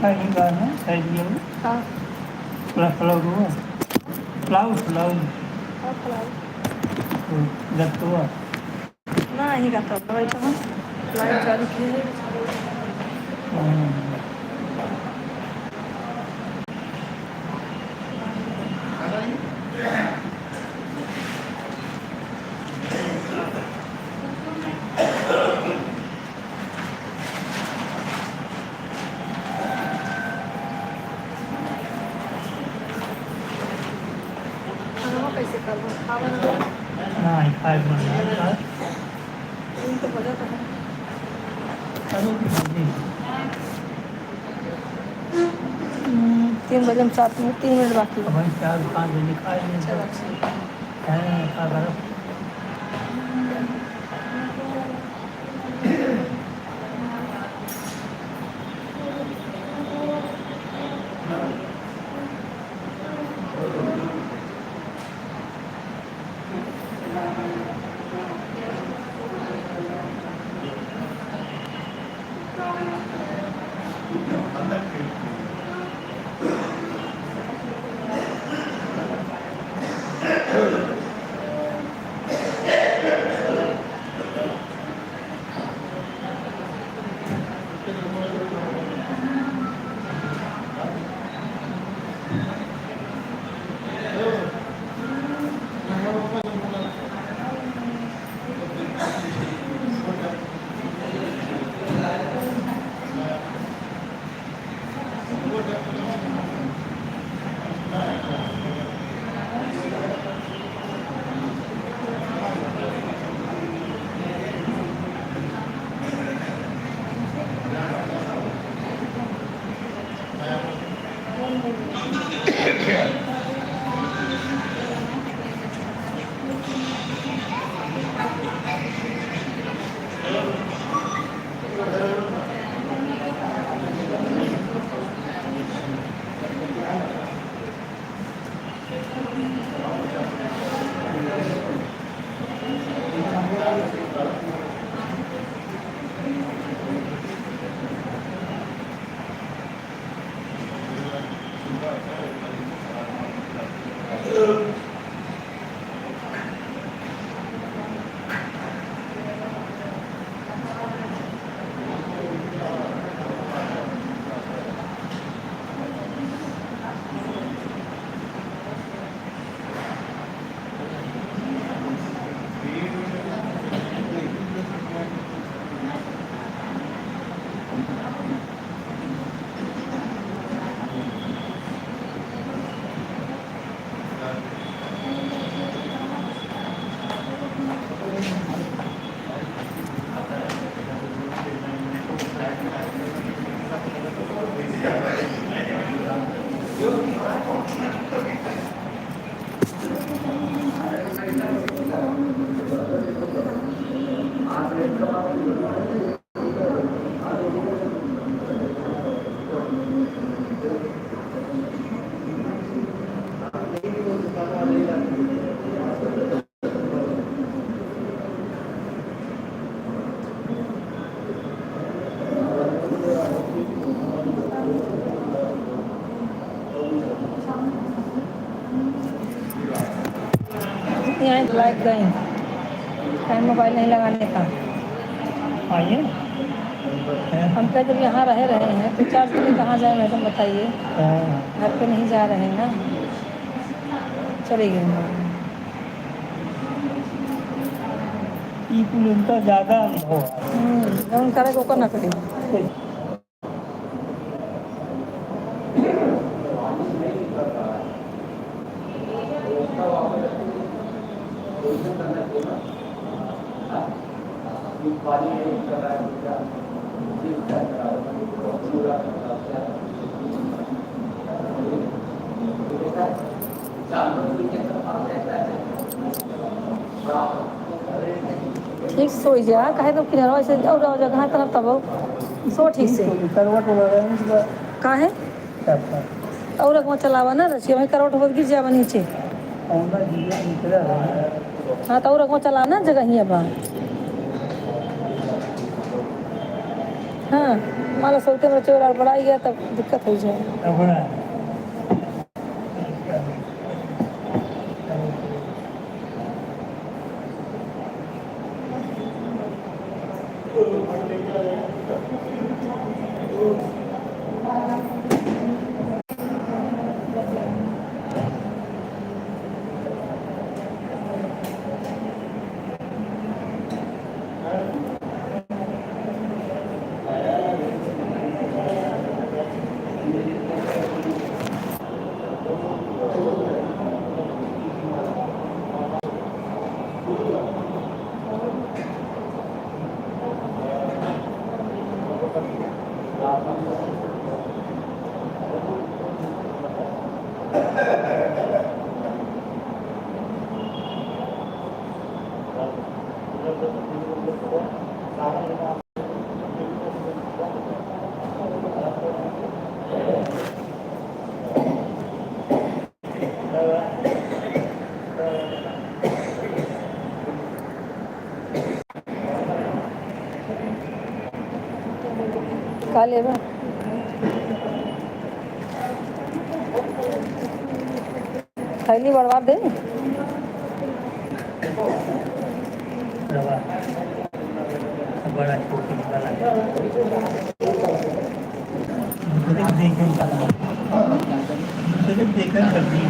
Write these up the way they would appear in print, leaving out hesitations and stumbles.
नहीं गाना चाहिए वो हाँ फ्लावर हुआ फ्लावर हाँ फ्लाई जब हुआ ना ही का तो भाई तो लाइट चालू की है खाना कैसे कर लो खावा ना नहीं खाए बनना तो बजा तो है करो कि भाजी 3 बजे में 3 मिनट बाकी अब है हम 4-5 बजे खाएंगे तो चलो ठीक है हैं क्या करो यहाँ लाइट गई टाइम मोबाइल नहीं लगाने का आइए हम क्या जब यहाँ रहे हैं तो चार्ज के लिए कहाँ जाए मैडम बताइए घर पे नहीं जा रहे हैं ना चले गए उनका ज़्यादा अनुभव उनका को ना करें है ठीक सो जा कहे तो किधर ऐसे और जगह तरफ तब सो ठीक से करवट काहे और को चलावा ना रचिए वही करवट हो गिर जावा नीचे हाँ तो और को चला ना जगह ही अब हाँ मान लो सोते में चोर और बड़ा गया तब दिक्कत हो जाए। कपड़ा खा लेबा थैली बर्बाद दे रवा बड़ा छोटी वाला देखकर कर दी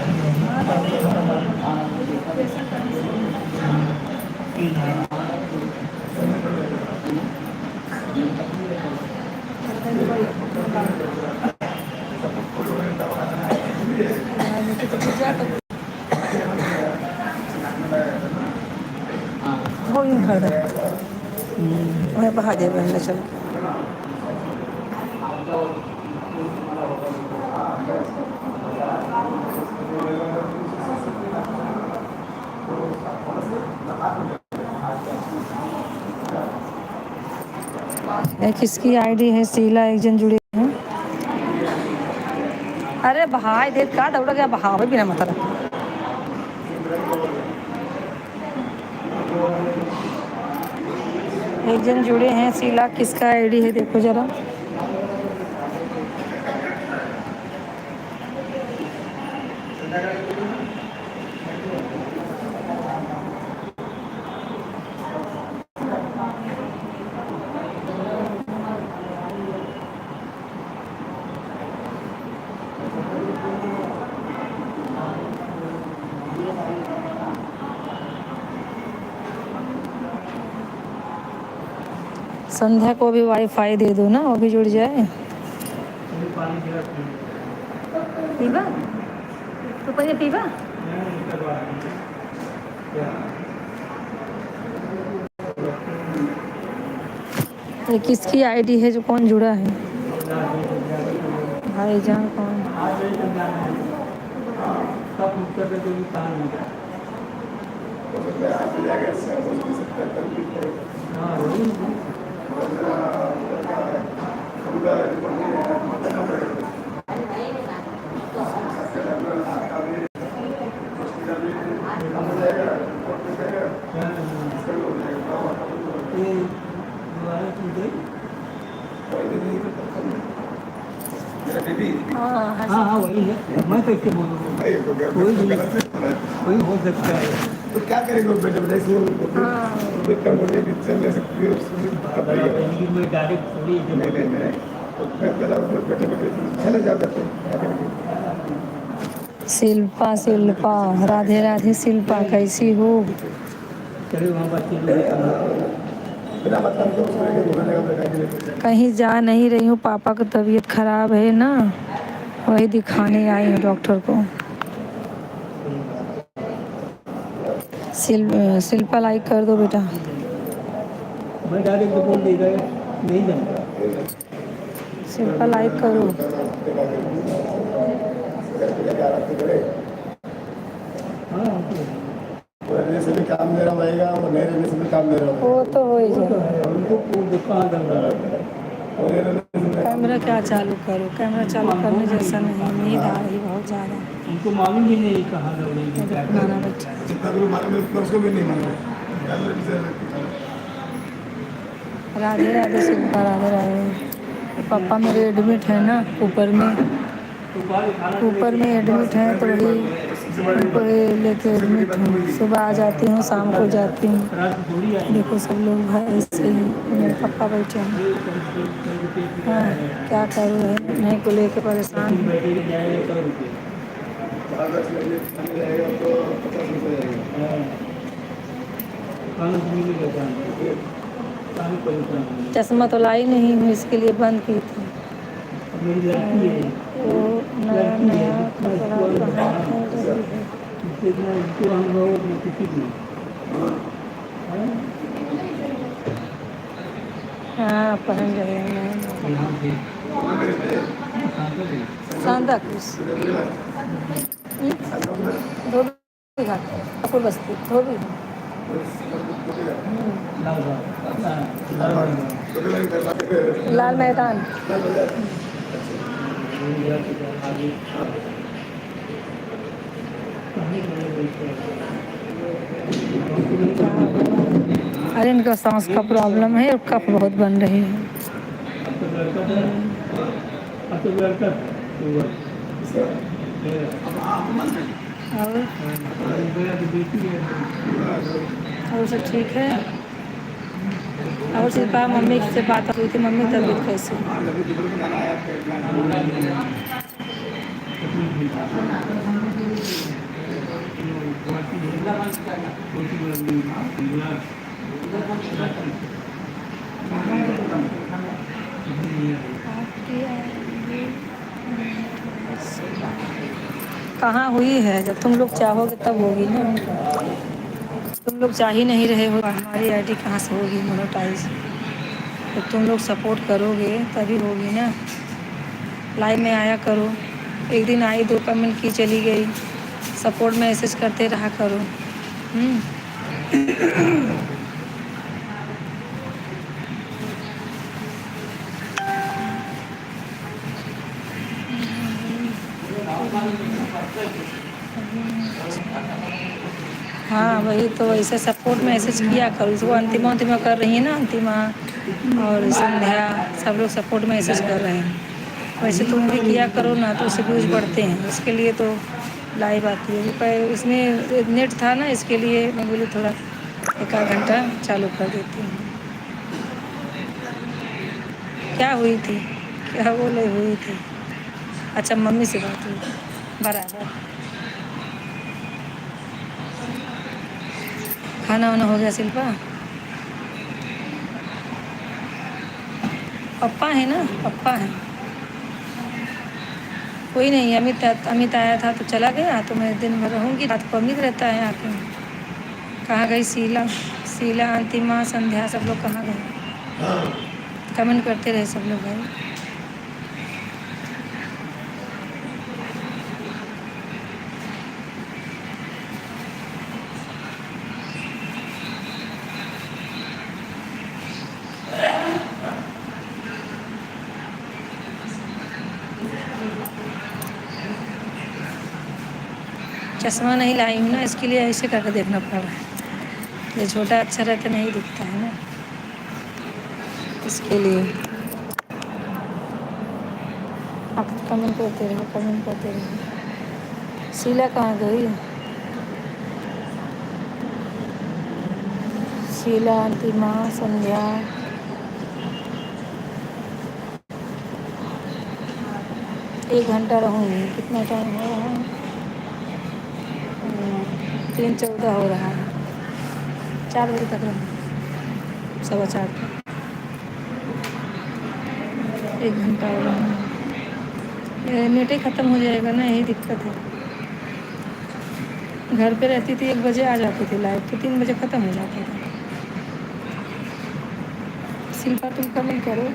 हो यूँ कर दे मैं बहा दे बहन चलो ये किसकी आईडी है शीला एक जन जुड़े हैं अरे बहाई दे का दौड़ा गया बहावे बिना मतलब एक जन जुड़े हैं शीला किसका आईडी है देखो जरा संध्या को भी वाईफाई दे दो ना वो भी जुड़ जाए पीवा तो पहले पीवा ये किसकी आईडी है जो कौन जुड़ा है भाईजान कौन हाँ वही है मैं तो इससे बोलूँगा कोई हो सकता है तो क्या करेंगे बेटे चलने सकती में डायरेक्ट थोड़ी चले जाते शिल्पा शिल्पा राधे राधे शिल्पा कैसी हो चलो वहाँ बच्चे कहीं जा नहीं रही हूँ पापा की तबीयत खराब है ना वही दिखाने आई हूँ डॉक्टर को शिल्पा लाइक कर दो बेटा मैं डायरेक्ट बोल देगा नहीं जानता शिल्पा लाइक करो हाँ रहने से भी काम दे रहा रहेगा और नहीं रहने से भी काम दे रहा वो तो हो ही जाए उनको दुकान कैमरा क्या चालू करो कैमरा चालू करने जैसा नहीं नींद आ रही बहुत ज़्यादा उनको मालूम भी नहीं कहाँ दौड़ेगी क्या पुराना बच्चा जितना भी मालूम है उतना उसको भी नहीं मालूम राधे राधे शिल्पा राधे राधे पापा मेरे एडमिट है ना ऊपर में एडमिट हैं तो वही उनको लेके एडमिट हूँ। सुबह आ जाती हूँ, शाम को जाती हूँ। देखो सब लोग भाई ऐसे ही, मेरे पापा बैठे हैं। हाँ, क्या करूँ, नहीं को लेके परेशान हूँ। चश्मा तो लाई नहीं हूँ, इसके लिए बंद की थी। वो नया नया कपड़ा पहनते रही है। हाँ, पहन रहे हैं सांता क्रूज धोबी घाट कपूर बस्ती धोबी लाल मैदान। अरे इनका सांस का प्रॉब्लम है और कफ बहुत बन रही है। और सब ठीक है। और सिर्फ मम्मी से बात हुई थी, मम्मी तबीयत कैसी कहाँ हुई है? जब तुम लोग चाहोगे तब होगी ना। तुम लोग चाह ही नहीं रहे हो, हमारी आईडी कहाँ से होगी मोनेटाइज? तो तुम लोग सपोर्ट करोगे तभी होगी ना। लाइव में आया करो, एक दिन आई 2 कमेंट की चली गई, सपोर्ट मैसेज करते रहा करो। हाँ वही तो, ऐसे सपोर्ट मैसेज किया करो। वो अंतिमा कर रही है ना, अंतिमा और संध्या सब लोग सपोर्ट मैसेज कर रहे हैं। वैसे तुम भी किया करो ना, तो उससे व्यूज बढ़ते हैं। इसके लिए तो लाइव आती है। पर इसमें नेट था ना, इसके लिए मैं बोली थोड़ा 1 आध घंटा चालू कर देती हूँ। क्या हुई थी, क्या बोले हुई थी? अच्छा, मम्मी से बात हुई बराबर। खाना वाना हो गया शिल्पा? पप्पा है ना, पप्पा है। कोई नहीं, अमित आया था तो चला गया, तो मैं दिन भर रहूँगी। रात को अमित रहता है आके। कहाँ गई शीला अंतिमा संध्या सब लोग कहाँ गए? कमेंट करते रहे सब लोग भाई। चश्मा नहीं लाई हूँ ना, इसके लिए ऐसे करके देखना पड़ रहा है। ये छोटा अक्षर है तो नहीं दिखता है ना, इसके लिए। आप कमेंट करते रहो। शीला कहाँ गई? शीला अंतिमा संध्या एक घंटा रहूँगी। कितना टाइम हो रहा है? 3:14 हो रहा है। 4 बजे तक रहूँगी, 4:15 तक। 1 घंटा हो रहा है। नेट ही ख़त्म हो जाएगा ना, यही दिक्कत है। घर पे रहती थी 1 बजे आ जाती थी लाइव, तो 3 बजे ख़त्म हो जाता था। शिल्पा तुम कमेंट करो।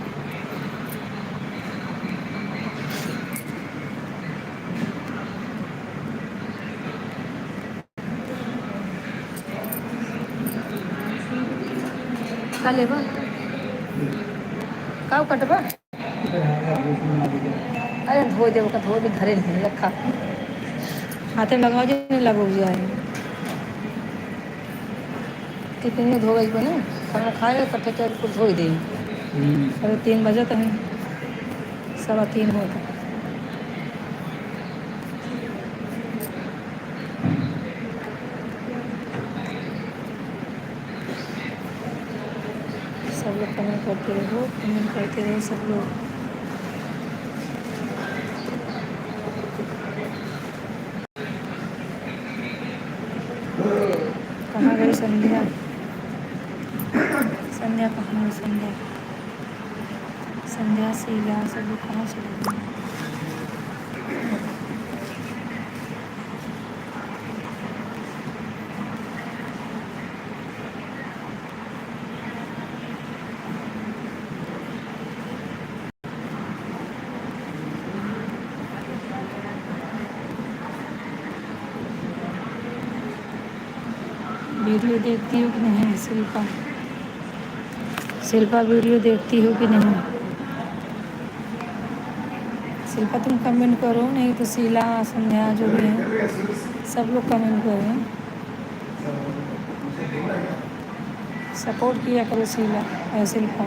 का लेबा का कटबा? अरे धो दे, धो भी धरे नहीं रखा, हाथे में लगाओ जो नहीं लगो जाए। कितनी धो गई को ना, खाना खाए कट्ठे कुछ धो ही दे। अरे 3 बजे तो है। 3:15 होता। सब लोग कमेंट करते रहो सब लोग। कहाँ गई संध्या? संध्या कहाँ है? संध्या शीला सब लोग कहाँ चले गए? वीडियो देखती हो कि नहीं शिल्पा? शिल्पा वीडियो देखती हो कि नहीं? शिल्पा तुम कमेंट करो, नहीं तो शीला संध्या जो भी है सब लोग कमेंट करो, सपोर्ट किया करो शिल्पा।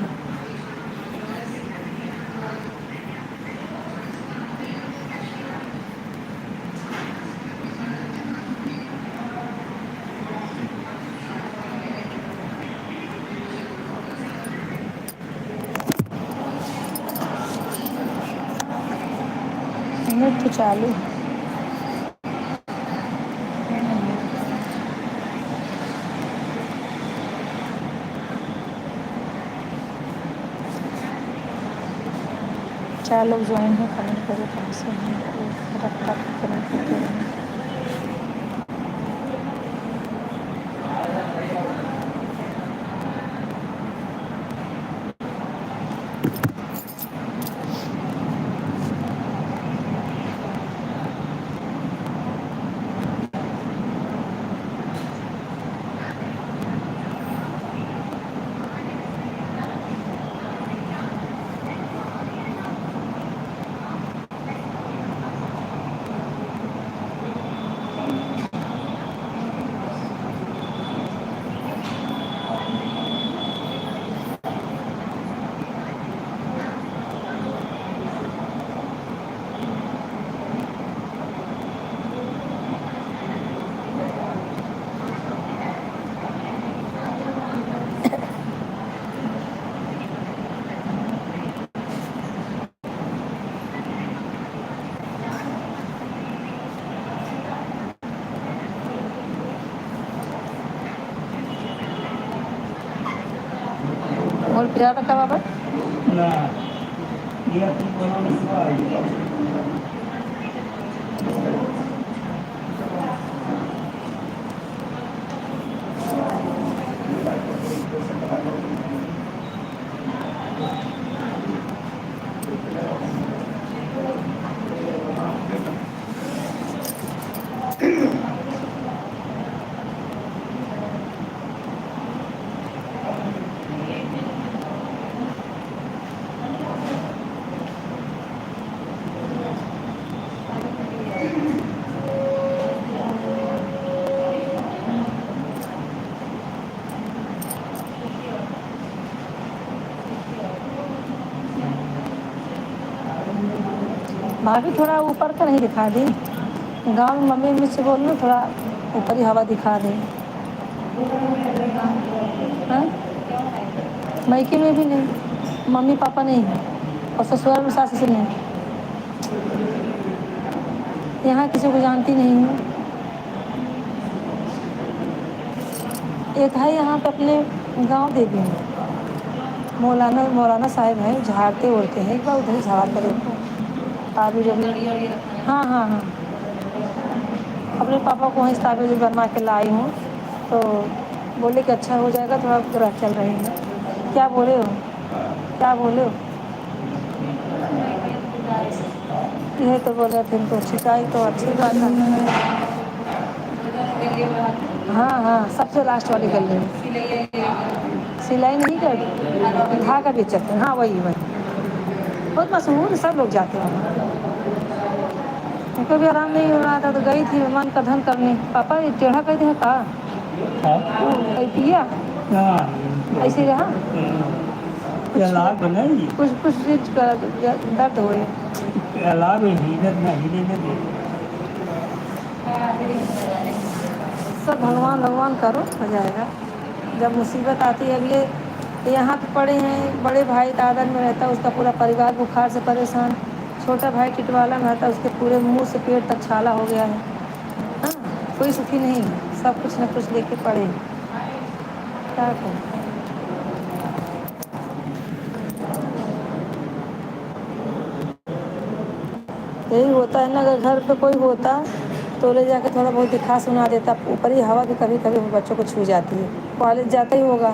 नेट तो चालू। चार लोग ज्वाइन हैं, कमेंट करो कहाँ से हैं, कमेंट करते रहें। और प्यार रखा बाबा ना ये अपनी बनाने से आई। भाभी थोड़ा ऊपर का नहीं दिखा दी, गाँव में मम्मी मुझसे बोल ना थोड़ा ऊपर ही हवा दिखा दे। हाँ मायके में भी नहीं, मम्मी पापा नहीं और ससुराल में सास ससुर नहीं, यहाँ किसी को जानती नहीं हूँ। एक है यहाँ पे अपने गांव देवी में मौलाना साहब हैं, झाड़ते ओढ़ते हैं, एक बार उधर झाड़ कर देखो ताबीज। हाँ हाँ हाँ अपने पापा को वहीं ताबीज बनवा के लाई हूँ, तो बोले कि अच्छा हो जाएगा, थोड़ा ग्रह चल रही है। क्या बोले हो? यह तो बोले थे तो शिकायत तो अच्छी बात है। हाँ सबसे लास्ट वाली गली में सिलाई नहीं कर धागा बेचते हैं। हाँ वही बहुत मशहूर, सब लोग जाते हैं। उनको भी आराम नहीं हो रहा था तो गई थी मन का धन करने। पापा ये टेढ़ा कर दिया कहा पिया ऐसे रहा इलाज बनाइए, कुछ कुछ चीज का दर्द हो इलाज में हिलत ना हिले न दे। सब भगवान भगवान करो हो जाएगा। जब मुसीबत आती है, अब ये यहाँ पे पड़े हैं, बड़े भाई दादर में रहता है, उसका पूरा परिवार बुखार से परेशान, छोटा भाई टिटवाला में रहता है, उसके पूरे मुंह से पेट तक छाला हो गया है। हाँ, कोई सुखी नहीं है, सब कुछ न कुछ लेके पड़े हैं। क्या करें। यही होता है ना, अगर घर पे कोई होता तो ले जाके थोड़ा बहुत दिखा सुना देता। ऊपर ही हवा भी कभी कभी बच्चों को छू जाती है। कॉलेज जाता ही होगा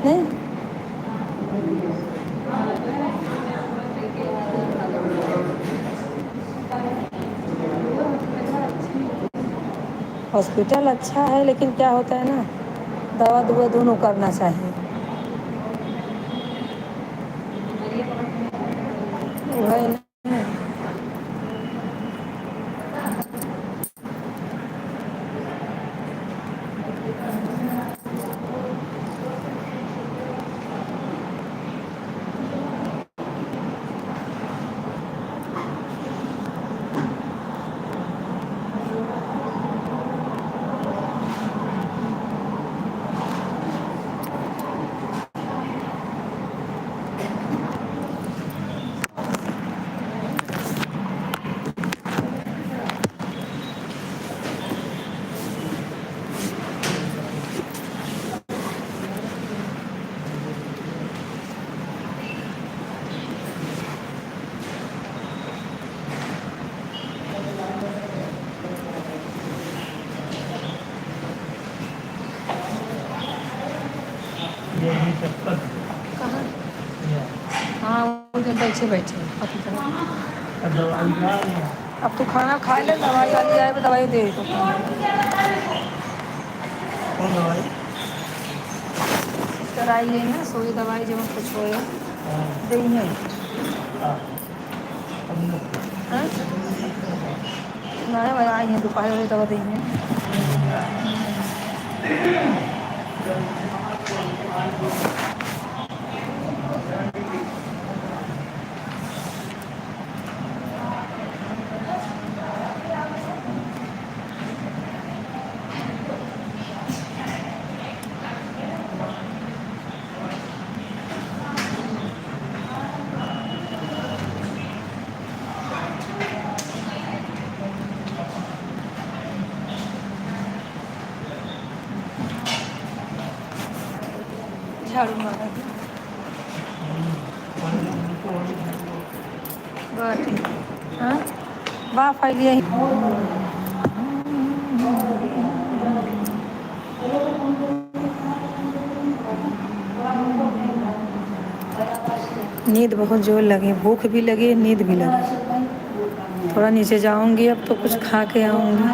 नहीं। हॉस्पिटल अच्छा है, लेकिन क्या होता है ना, दवा दुआ दोनों करना चाहिए। वही ना। ये भी चक्कर कहाँ? हाँ, उधर बैठे बैठे अब दवाई खा लिया। अब तू खाना खा ले, दवाई वाली आए तो दवाई दे तो कौन दवाई? कराई है ना, सोई दवाई जो कुछ हो दे है। हाँ? नहीं भाई, आई है दोपहर वाली दवा दी है। झाड़ू मारा बाटी। हाँ, वाह फाइल यही। नींद बहुत जोर लगी, भूख भी लगी, नींद भी लगी। थोड़ा नीचे जाऊंगी, अब तो कुछ खा के आऊंगी।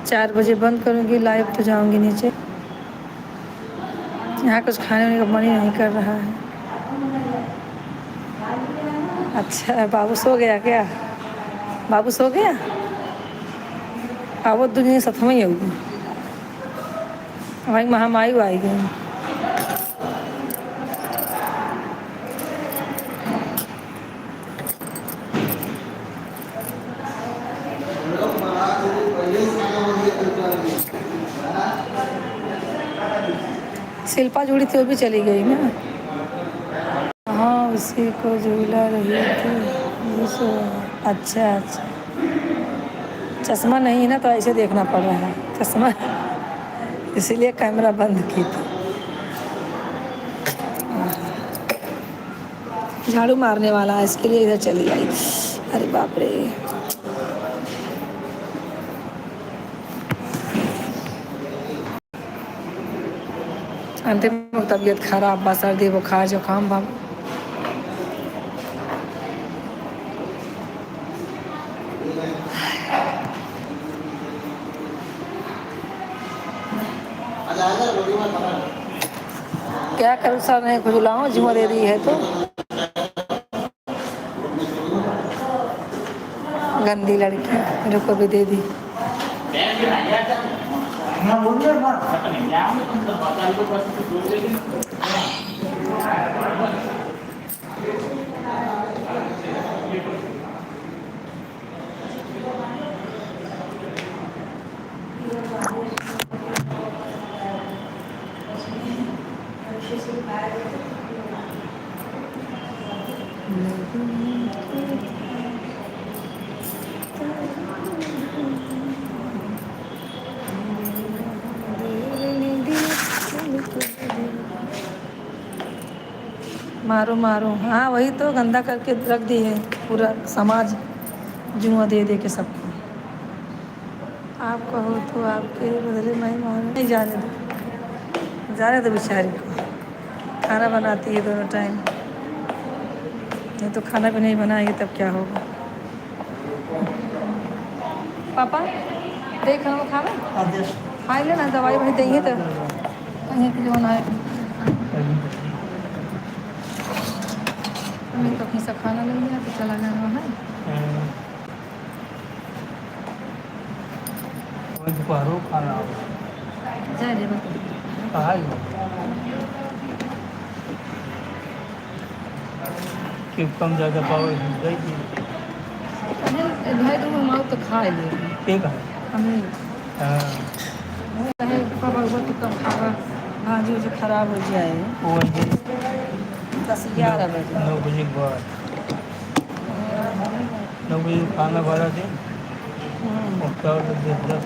4 बजे बंद करूंगी लाइव, तो जाऊंगी नीचे। यहाँ कुछ खाने का मन ही नहीं कर रहा है। अच्छा, बाबू सो गया क्या? बाबू सो गया? अब दुनिया सतम ही होगी भाई, महामारी आई गई। शिल्पा जुड़ी थी, वो भी चली गई ना। हाँ, उसी को झूला रही थी। अच्छा अच्छा, चश्मा नहीं है ना, तो ऐसे देखना पड़ रहा है। चश्मा इसीलिए कैमरा बंद की थी। झाड़ू मारने वाला है, इसके लिए इधर चली आई। अरे बाप रे, अंतिम में तबीयत खराब बा, सर्दी बुखार जुकाम बा। क्या करूँ सर, नहीं कुछ लाऊं, जुआ दे दी है तो गंदी लड़की मेरे को भी दे दी। मारो मारो, हाँ वही तो गंदा करके रख दी है पूरा समाज, जुआ दे दे के सबको। आप कहो तो आपके बदले मैं मारूं, नहीं जाने दो बेचारी को, खाना बनाती है दोनों टाइम, नहीं तो खाना भी नहीं बनाएगी तब क्या होगा। पापा देख हम खावे खाई ले ना, दवाई वही देंगे तो कहीं के जो ना मैं तो कहीं से खाना ले लिया तो चला जाना है। दोपहरों खाना जाए रे कहा कि कम ज़्यादा पावर जाएगी। भाई तुम हमारे तो खा ले ठीक है। हमें हाँ पापा वो तो कम खावा, भाजी उजी खराब हो जाए। वो 10-11 बजे 9 बजे के बाद 9 बजे खाना भरा दे और 10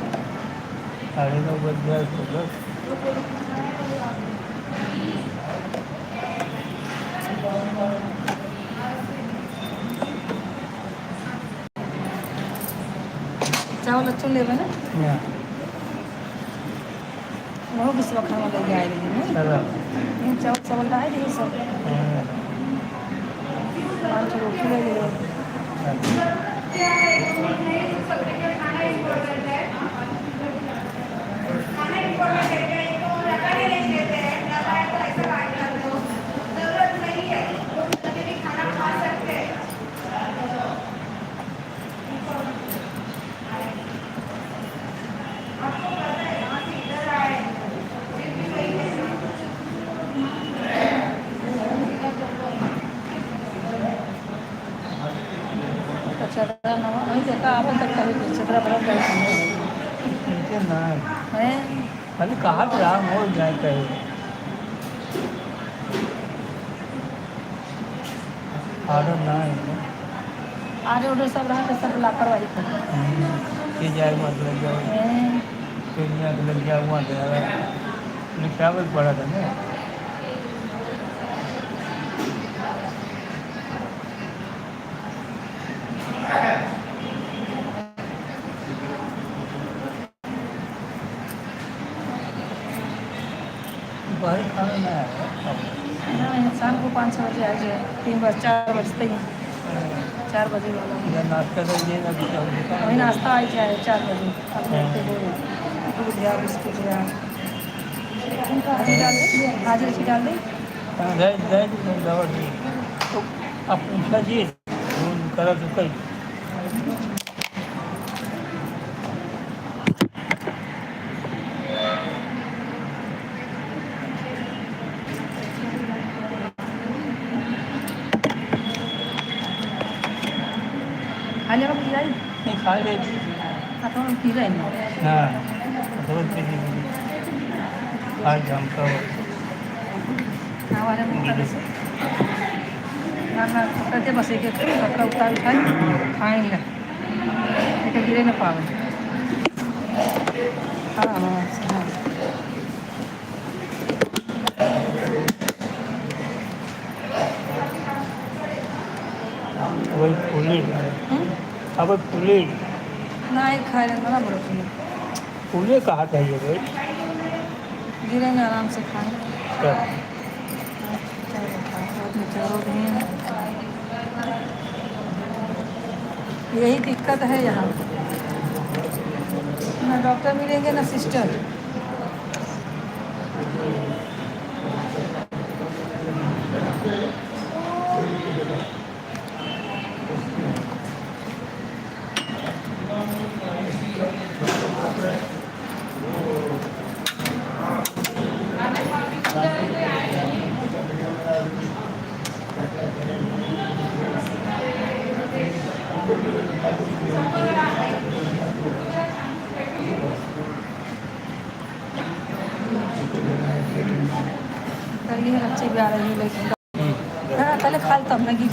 साढ़े 9 बज जाए तो 10। चावल अच्छा ले ना वो भी सब खाना ले जाए रही चावल चावल डाल दिए सब, 5 रोटी ले लिए। चदरा नवा नहीं देखा आप तक कभी चदरा बड़ा इनके ना है अभी कहाँ पे राम हो जाए कहीं ऑर्डर ना है आगे उधर सब रहा तो सब लापरवाही कर ये जाए मत लग जाए फिर यहाँ लग गया हुआ था ट्रैवल पड़ा था ना। बाहर खाना नहीं आया ना शाम को 5-6 बजे आ जाए, 3 बजे 4 बजते ही 4 बजे वाला या नाश्ता कर दिए ना वही नाश्ता आ जाए 4 बजे, अपने दूध या बिस्कुट या हाजिर अच्छी डाल दें। गए दवा दी तो आप पूछा जी करा तो कई खा लेगा पी जाए नहीं खा ले तो पी रहे हैं ना जरूरत नहीं आज हम का हमारे मुँह से ना करते बस एक कपड़ा उतार उठाए खाएंगे लेकिन गिरे ना पावे। हाँ हाँ हाँ वही फूले अब फूले ना एक खा लेंगे ना बड़े फूले फूले कहाँ चाहिए भाई गिरेंगे आराम से खाएं। यही दिक्कत है यहाँ, ना डॉक्टर मिलेंगे ना सिस्टर। अगली है बच्चे भी आ रही है लेकिन हाँ पहले खा तब ना घी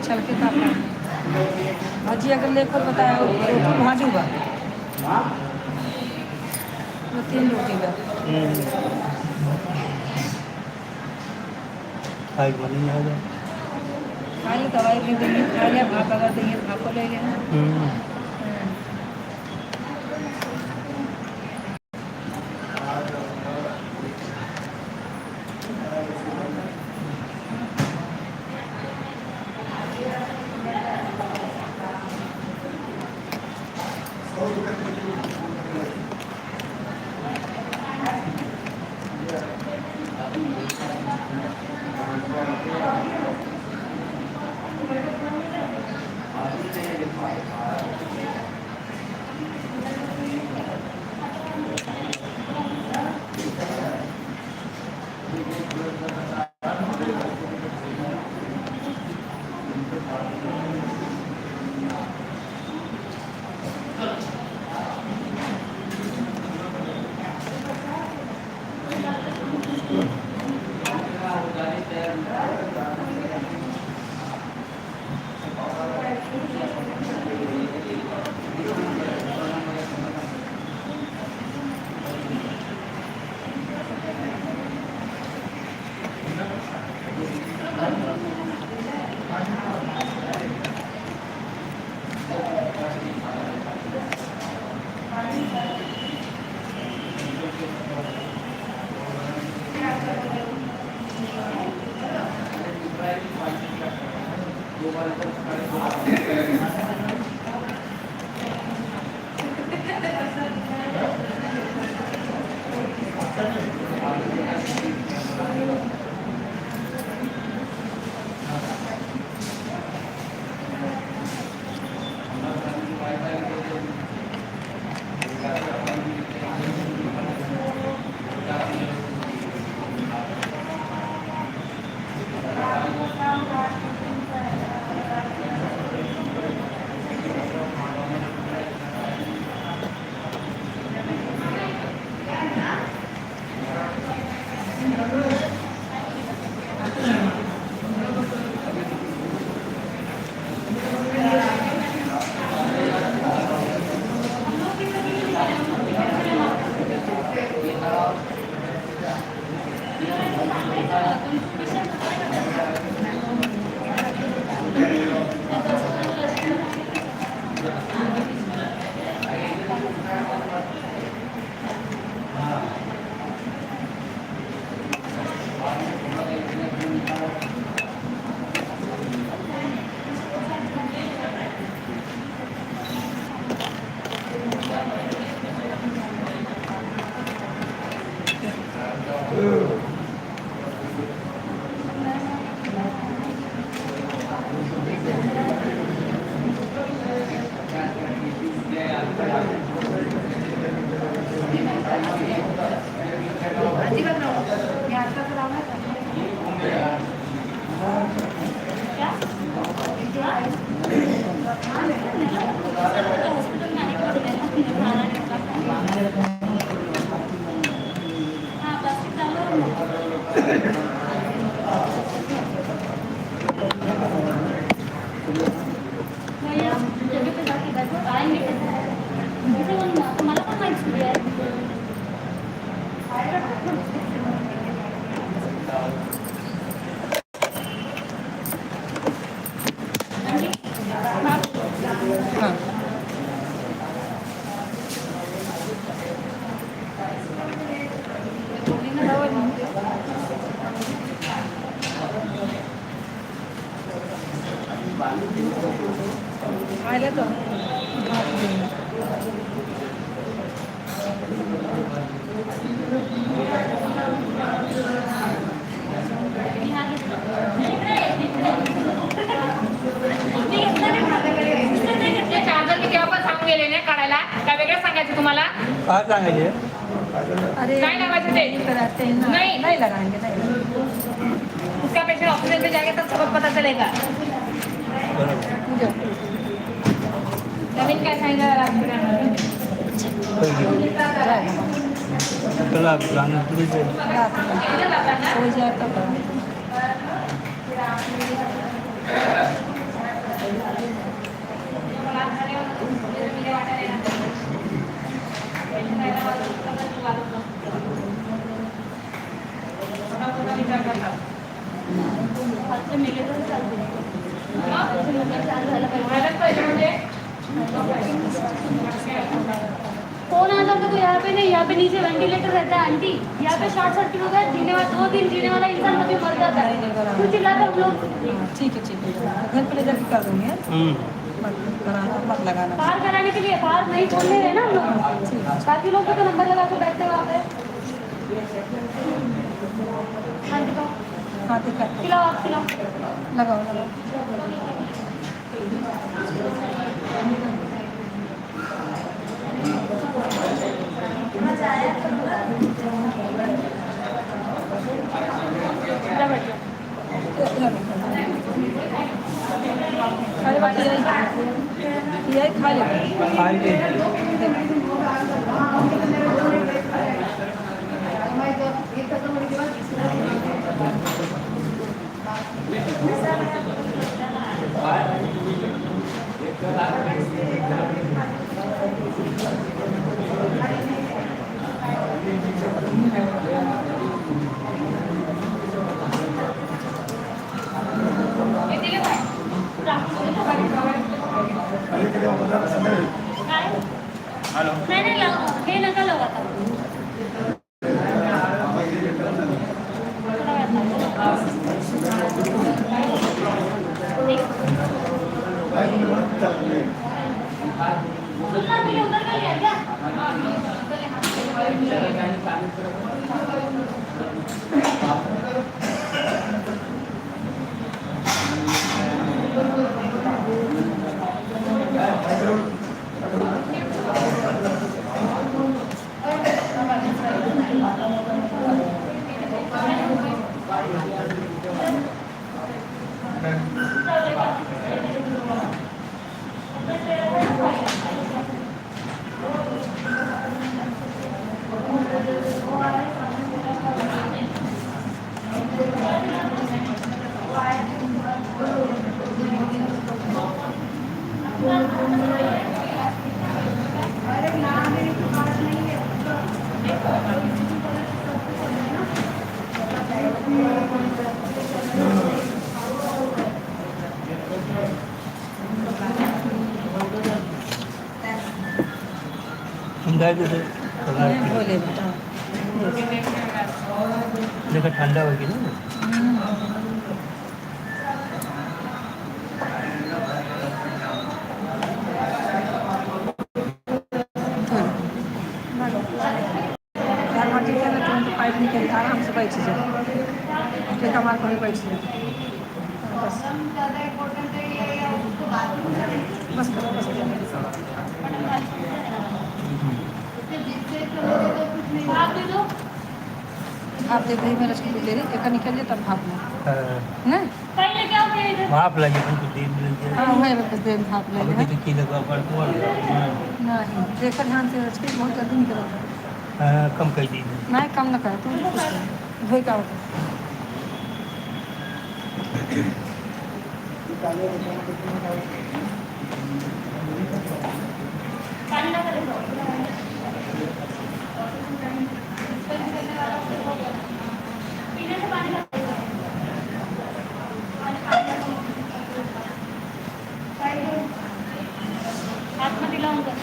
चल के खा भाजी अगर लेकर बताया रोटी भाजू बा वो 3 रोटी बा खाई बनी आ जाए खा ली दवाई भी देंगे खा लिया भाप अगर देंगे भाप को ले लेना आले तो चार्जर किती आपण सांगून गेले नाही काढायला काय वेगळं सांगायचं तुम्हाला काय सांगायचे अरे काय लावायचं ते कराते हैं ना नहीं। नहीं लगाएंगे नहीं उसका पेशेंट ऑक्सीजन पे जाएगा तब सबक पता चलेगा जो नवीन काय सांगितलं बरोबर जाएगा कला पुराना पूरी से रात में सो जाए तब फोन आता था तो यहाँ पे नहीं, यहाँ पे नीचे वेंटिलेटर रहता है आंटी, यहाँ पे शॉर्ट सर्किट हो गया, जीने वाला 2 दिन जीने वाला इंसान कभी मर जाता है। कुछ चिल्लाते हम लोग ठीक है घर पे ले जाके कर देंगे मत लगाना बाहर कराने के लिए, बाहर नहीं खोलने रहे ना हम लोग, बाकी लोग को तो नंबर लगा के बैठते हैं वहाँ पे। हाँ दिखाओ, हाँ दिक्कत खिलाओ, आप खिलाओ। लगाओ इधर बैठ जाओ। खाली बात यही खा ले खाएंगे अरे किती वापरतात संध्याकाळी काय? नाही हे नका लावू आता. काय तुम्ही म्हणत चालले उधर के लिए उधर कर लिया क्या? ठंडा है जैसे बोले बेटा देखा ठंडा होगी ना पाइप निकल आराम से बैठ जाए फिर हमारे को बैठ जाए बस बस आप दे दो। आप देख रही मेरा स्कूल ले रही एक निकल जाए तब भाप ना पहले क्या हो गया इधर? भाप लगे पण तो दिन लगे हाँ वही बस देर भाप ले अब लेना किती किलो का पड़ता नहीं देखा ध्यान से स्कूल बहुत जल्दी निकल कम कर दी नहीं कम ना कर तू कुछ कर वही का होता पानी ना करें पीने से पानी हाथ में दिलाऊंगा।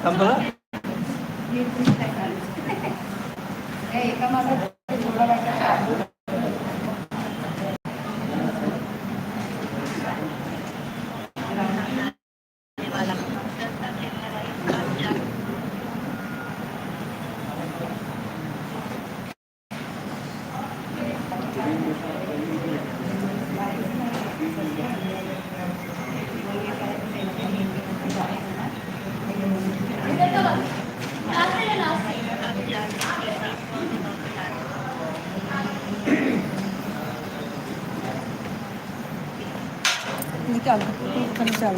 कम बोला इधर तो नाश्ते ले नाश्ते। निकाल निकाल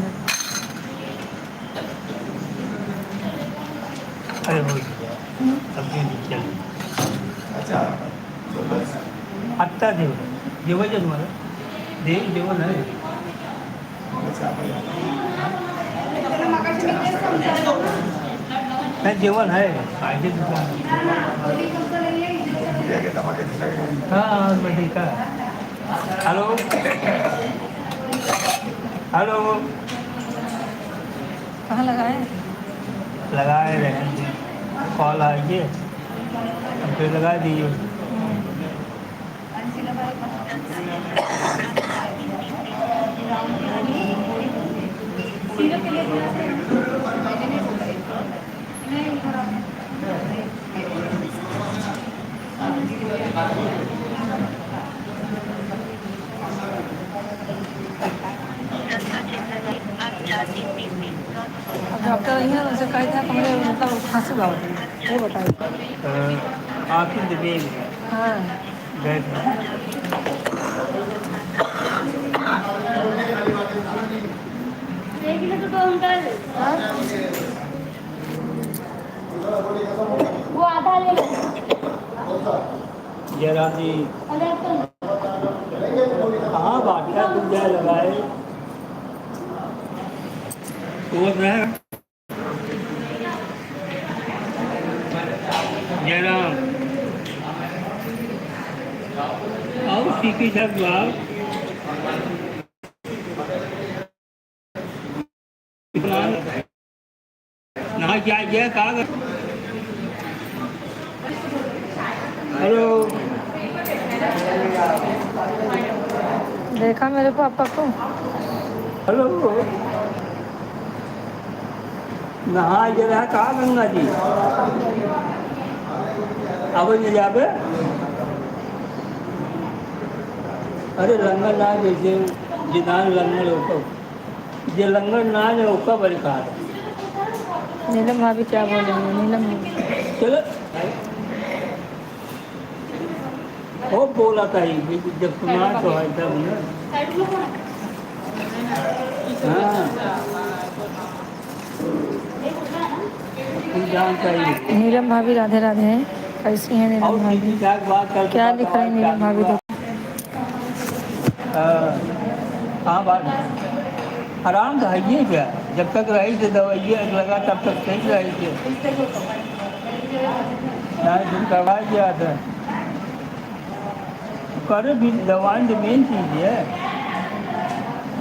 अरे हो गया सब्जी चल अच्छा तो बस आत्ता जेवायचं तुम्हाला जेवण आहे अच्छा नाही जेवण आहे पाहिजे तुला ये के टमाटर लगे हाँ ठीक है हेलो हेलो कहाँ लगाए लगाए रहे कॉल आइए हम फिर लगा दीजिए अब डॉक्टर आई है उनसे कहा था हमारे मतलब खांसी बहुत है वो बताइए आखिर दिए हाँ गए थे एक किलो तो अंकल हाँ? वो आधा ले लो जरा जी अरे अंकल कहाँ बाटा तुम क्या लगाए बोल रहे हैं जरा आओ सीखी सब बात ना क्या गया कहा हेलो देखा मेरे पापा को हेलो नहा जरा कहा गंगा जी अब नहीं जाबे अरे लंगर ना जैसे जिनान लंगर ऊपर जे लंगर ना है ऊपर बड़ी कहा नीलम भाभी क्या बोलेंगे नीलम भाभी चलो वो बोला था ही जब सुना तो है तब ना हाँ तुम जानता ही नीलम भाभी राधे राधे हैं कैसी हैं नीलम और भाभी ठीक ठाक बात कर क्या लिख रही हैं नीलम भाभी तो हाँ बात आराम था ये क्या जब तक रही थी दवाइयाँ लगा तब तक सही रही थी तुम करवा गया था करे भी दवाई तो मेन चीज़ है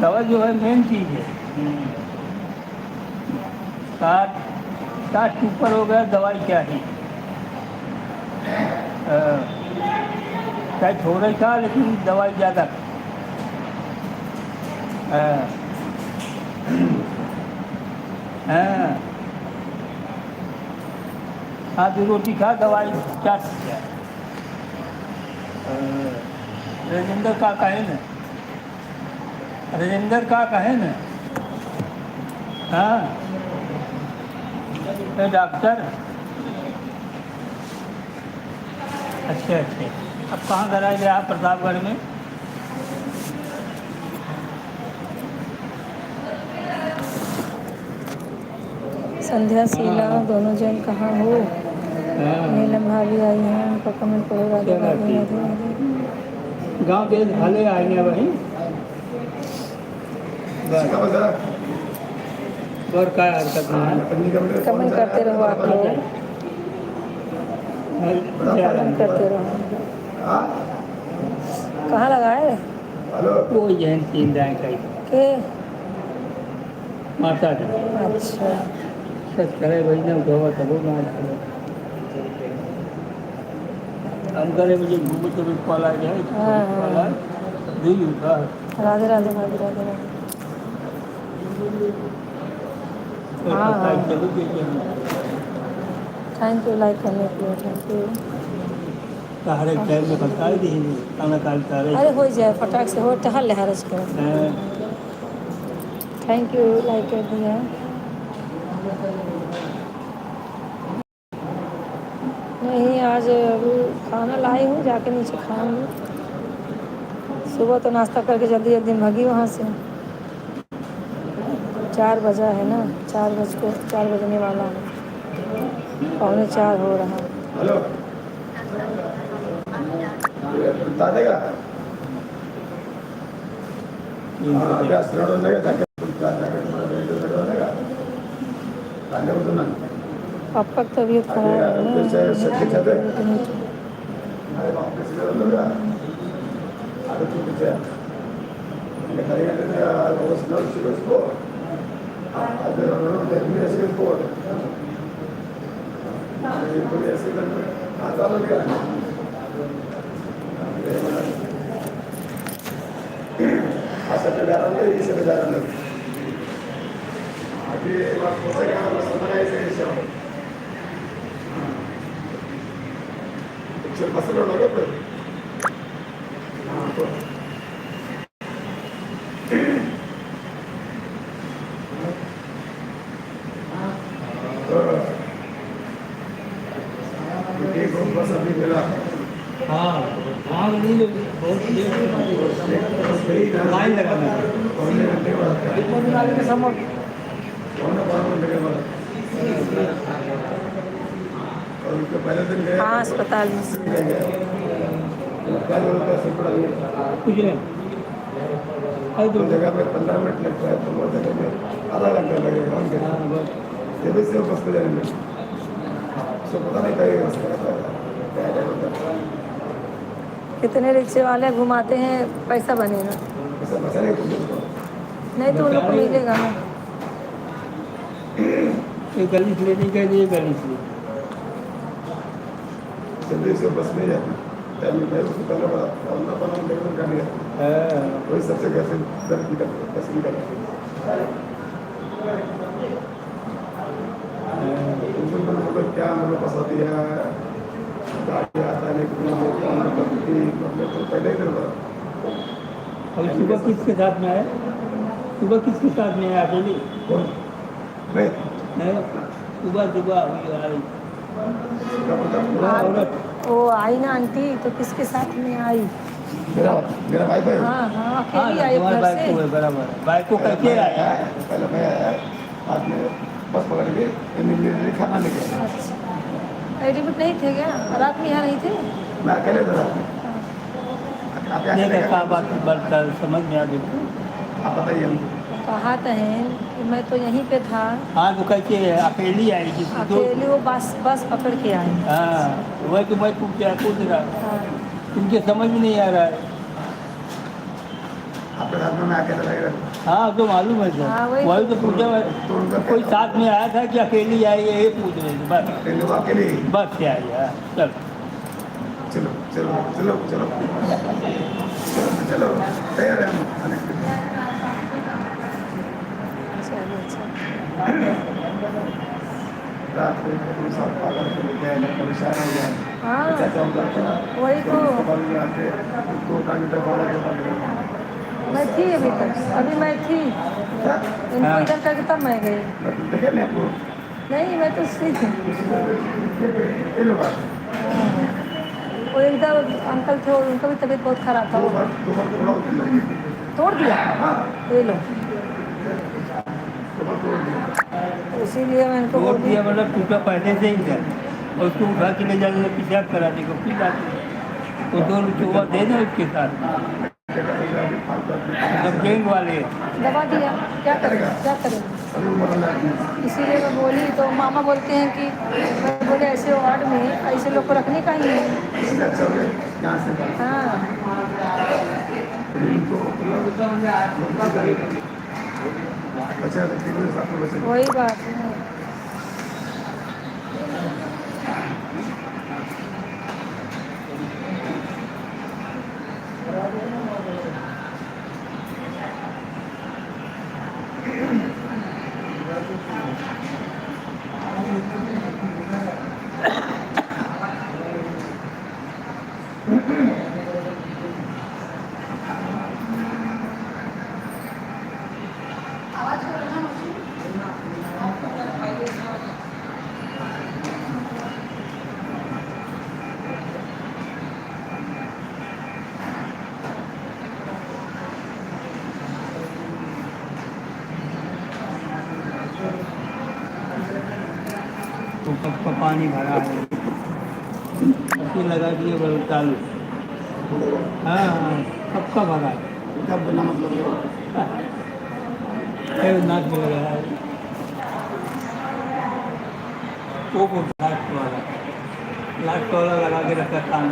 दवा जो है मेन चीज़ है 60 ऊपर हो गया दवाई क्या है चाहे थोड़ा था लेकिन दवाई ज़्यादा हाँ 2 रोटी खा दवाई क्या राजेंद्र का कहे न राजेंद्र का कहे न हाँ डॉक्टर अच्छा अब कहाँ कराए गए आप प्रतापगढ़ में संध्या शीला दोनों जन कहाँ हो नीलम भाभी आई हैं उनका कमेंट करो राधे राधे राधे राधे गांव देश भले आएंगे वही और क्या हरकत नहीं कमेंट करते रहो आप लोग कमेंट करते रहो कहाँ लगाए वो जयंती इंदिरा का के माता जी अच्छा सच करे भाई ने उठावा तब हम करे मुझे घूम के भी पाला जाए हाँ, हाँ। नहीं होता राधे राधे राधे राधे राधे हाँ, हाँ। थैंक यू लाइक करने के लिए थैंक यू हर एक टाइम में बता दी खाना काटता रहे अरे हो जाए फटाक से हो टहल ले हरज कर थैंक यू लाइक कर दिया नहीं आज अभी खाना लाई हूँ जाके नीचे खाऊंगी सुबह तो नाश्ता करके जल्दी जल्दी भागी वहाँ से 4 बजा है ना 4 बजने वाला है 4:45 हो रहा। हेलो बता देगा क्या स्टूडेंट होने का जाके होना पापा की तबीयत खराब है ना, अरे वापस होगा आगे तो पीछे हाँ वहाँ नहीं लोग बहुत लाइन लगाना पहले दिन गए हाँ अस्पताल में। कुछ नहीं अरे दो जगह पे 15 मिनट लगता है तो वो जगह में आधा घंटा लगेगा उनके ये भी सिर्फ बस जाने में उसको पता नहीं कहीं कितने रिक्शे वाले घुमाते हैं, पैसा बनेगा, ऐसा बचा नहीं कुछ नहीं तो उन लोग को मिलेगा ना। ये गली से लेने के लिए गली से जल्दी से बस नहीं जाती टाइम में उसको पहले अपना लेकर गाड़ी वही सबसे घर से दर निकल बस निकल मतलब क्या मतलब फंसाती है गाड़ी आता है लेकिन तो पहले ही दिन और सुबह किसके साथ में आए, सुबह किसके साथ में आए अकेले नहीं सुबह सुबह आई औरत वो आई ना आंटी तो किसके साथ में आई? मेरा मेरा भाई भाई हाँ हाँ अकेली आई तुम्हारे घर बाइक से। को है बराबर, बाइक को कैसे आया पहले मैं आया बाद में बस पकड़ के इमीडिएटली खाना लेके आया अच्छा एडमिट नहीं थे क्या, रात में यहाँ नहीं थे? मैं अकेले था आप नहीं कहा बात समझ में आ गई आप बताइए हमको कहा तो है कि मैं तो यहीं पे था, हाँ तो कैसे अकेली आई किसी दो अकेले वो बस पकड़ के आई। हाँ वही तो मैं पूछ रहा हाँ तुमके समझ में नहीं आ रहा है। आपके साथ में मैं अकेले लग रहा हाँ तो मालूम है सर, हाँ, वही वही तो पूछा मैं तो उनका कोई साथ में आया था कि अकेली आई है ये पूछ रहे थे बस लोग अकेले ही बस से आई है चल चलो चलो चलो चलो चलो तैयार है हम आने के लिए। चलो अच्छा। रात को पूरे साथ पागल कर गए परेशान हो गया हाँ चाचा उनका वही तो कबाल में आके उसको घंटा बारह के बाद मैं थी अभी तक, अभी मैं थी इनको इधर करके तब मैं गई। देखे नहीं आपको नहीं मैं तो सी थी। ये लोग वो एकदम अंकल थे और उनका भी तबीयत बहुत खराब था, वो तोड़ दिया ये लो, इसीलिए मैं इनको तोड़ बोल दिया मतलब टूटा पहले से ही था और उसको उठा के ले जाने पेशाब कराने को फिर जाते तो दो रुपये दे दो उसके साथ मतलब गैंग वाले दवा दिया, क्या करें क्या करें। इसीलिए मैं बोली तो मामा बोलते हैं कि मैं बोले ऐसे वार्ड में ऐसे लोग को रखने का ही है। हाँ अच्छा वही बात है। पानी भरा है, अच्छी लगा दिए बल चालू। हाँ हाँ, सबका भरा है। क्या बिना मतलब नाक में लगा है वो लास्ट वाला लगा के रखा कान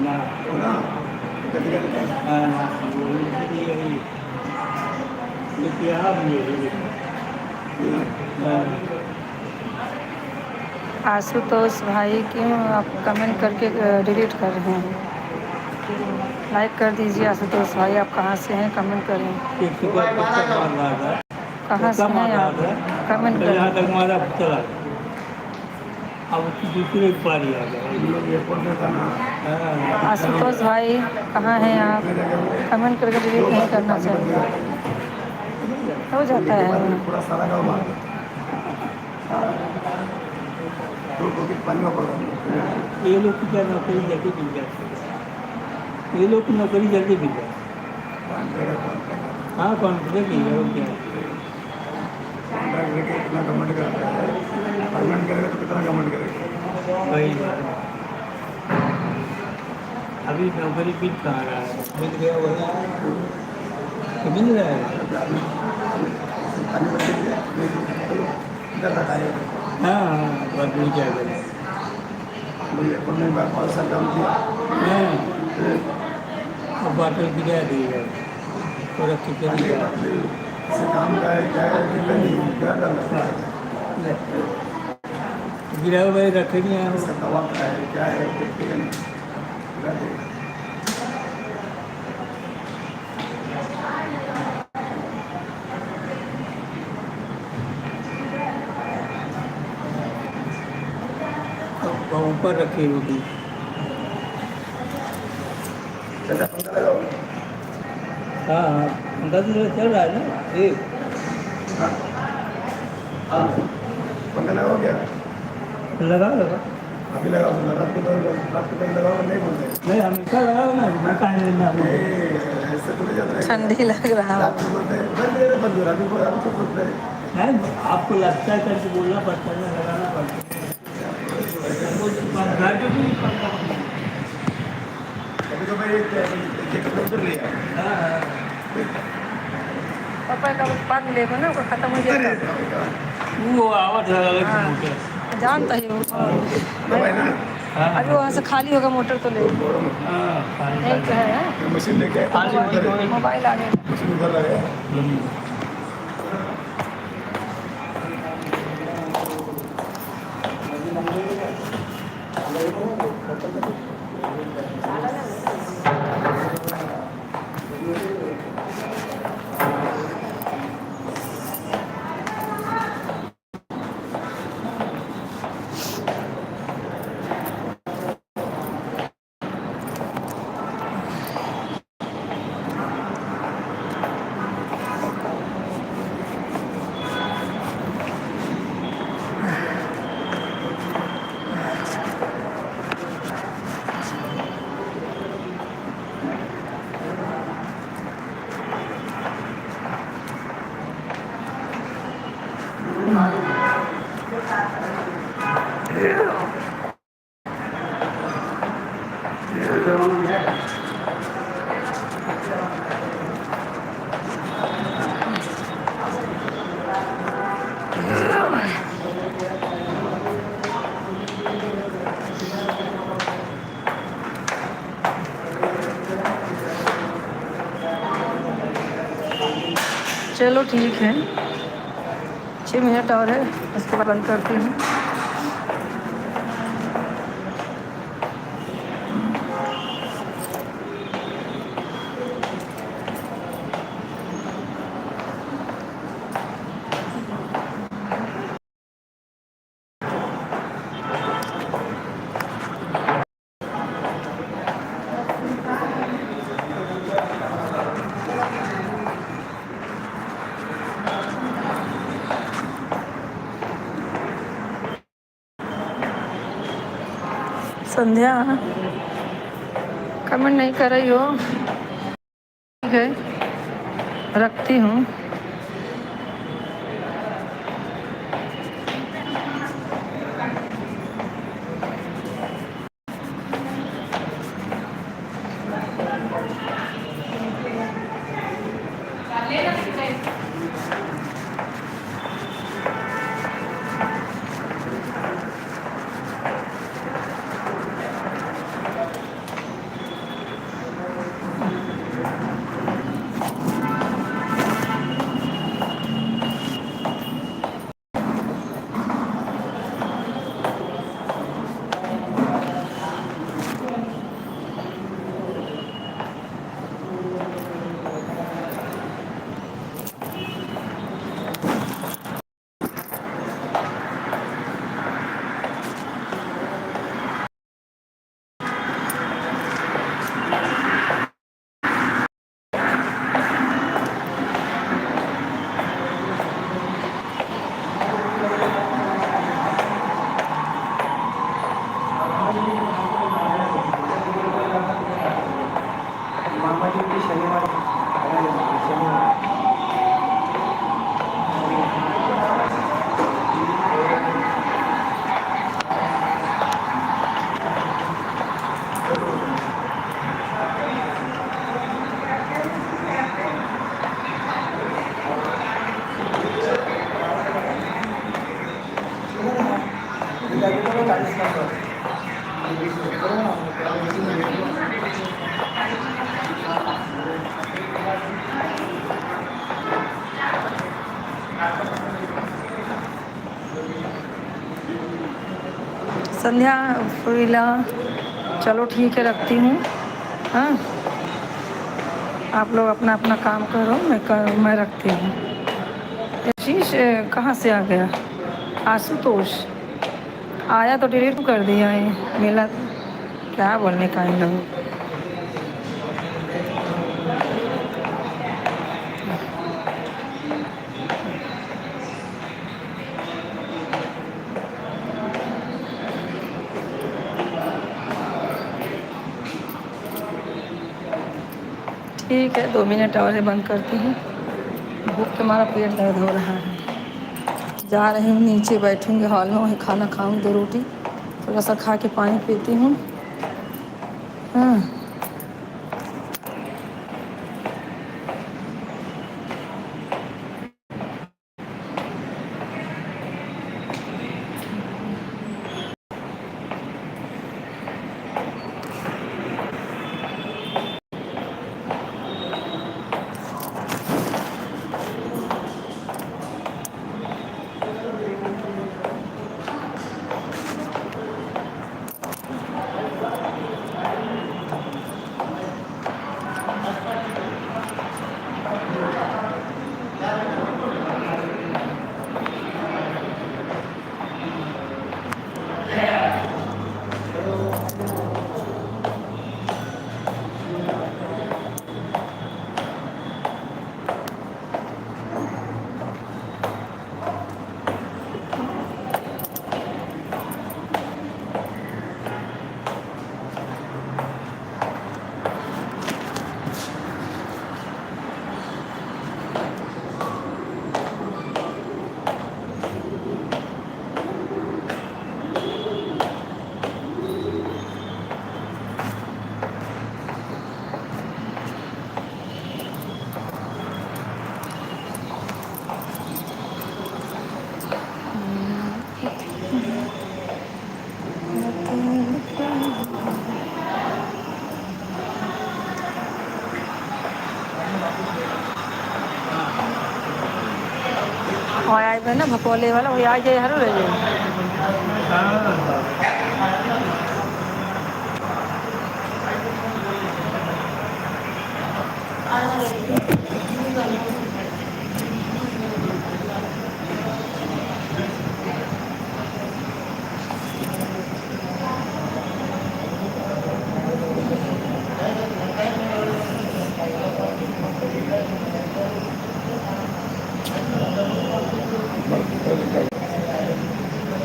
ना। होगा कभी कभी हाँ नाक में वो यही यहाँ भी है। हाँ। आशुतोष भाई क्यों आप कमेंट करके डिलीट कर रहे हैं? लाइक कर दीजिए आशुतोष भाई, आप कहाँ से हैं कमेंट करें। एक सुबह पुस्तक मार रहा था, कहाँ से हैं आप कमेंट तो यहाँ करें। तक मारा चला गया। अब उसकी दूसरे की पारी आ गया। लोग एयरपोर्ट में था ना हाँ। आशुतोष भाई कहाँ हैं आप, कमेंट करके डिलीट नहीं करना चाहिए, हो जाता है। पूरा सारा गाँव मार पानी में पड़ रहा ये लोग की क्या नौकरी जल्दी मिल जाती, ये लोग की नौकरी जल्दी मिल जाती। हाँ कॉन्फिडेंस ही है, क्या कितना कमेंट करता है, कमेंट करेगा तो कितना कमेंट करेगा। वही बात। अभी नौकरी मिल कहाँ रहा है, मिल गया वही तो मिल रहा है। हाँ हाँ बात नहीं क्या करें। एयरपोर्ट में बहुत सा काम किया हाँ वो बाटल गिरा देगा और अच्छी करेगा। से काम का है क्या है कितना नहीं क्या करना है, गिरा हुआ रखे नहीं है इसका दवा का है क्या है कितना नहीं गिरा देगा। वो ऊपर रखे होगी। पंखा लगाओ हाँ हाँ पंखा तो चल रहा है ना एक। पंखा लगाओ क्या लगा लगा अभी लगाओ रात को लगाओ नहीं बोलते नहीं हमेशा लगा ना, मैं कहाँ लेना ऐसे थोड़ी जाता है ठंडी लग रहा रात को बोलते हैं बंद है बंद हो रात को आपको बोलते हैं है। आपको लगता है करके बोलना पड़ता है, लगाना पड़ता है। पंखा जो भी अभी तो भाई एक कर लिया हाँ पापा का उत्पाद लेगो ना, ओकर खत्म हो जाएगा। वो आवाज अलग हाँ। मोटर। जानता ही हो। दवाई ना हाँ अभी वहाँ से खाली होगा मोटर तो ले हाँ नहीं कहे मशीन लेके मोबाइल आ गया। मशीन उधर लगाया चलो ठीक है, 6 मिनट और है, उसके बाद बंद करती हूँ। संध्या कमेंट नहीं कर रही हो, ठीक है रखती हूँ। संध्या फुरीला, चलो ठीक है रखती हूँ। हाँ, आप लोग अपना अपना काम करो, मैं रखती हूँ। आशीष कहाँ से आ गया? आशुतोष आया तो डिलीट कर दिया है, मिला क्या बोलने का इन लोगों को। ठीक है, 2 मिनट और है, बंद करती हूँ। भूख के मारा पेट दर्द हो रहा है। जा रही हूँ नीचे, बैठूँगी हॉल में, वहीं खाना खाऊँ 2 रोटी, थोड़ा सा खा के पानी पीती हूँ। हाँ, और आए ना भपोले वाला, वही आ जाए हरू रह जाए।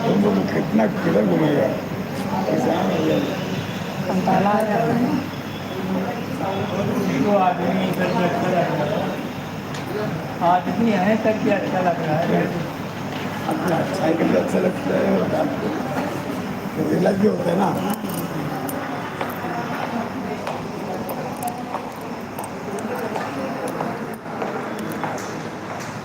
तुम लोग कितना किधर घूमेगा, कंटाला आ जाता है। वो आदमी करके अच्छा लग रहा है, आदमी है करके अच्छा लग रहा है। अपना साइकिल अच्छा लगता है और रिलैक्स भी होता है ना।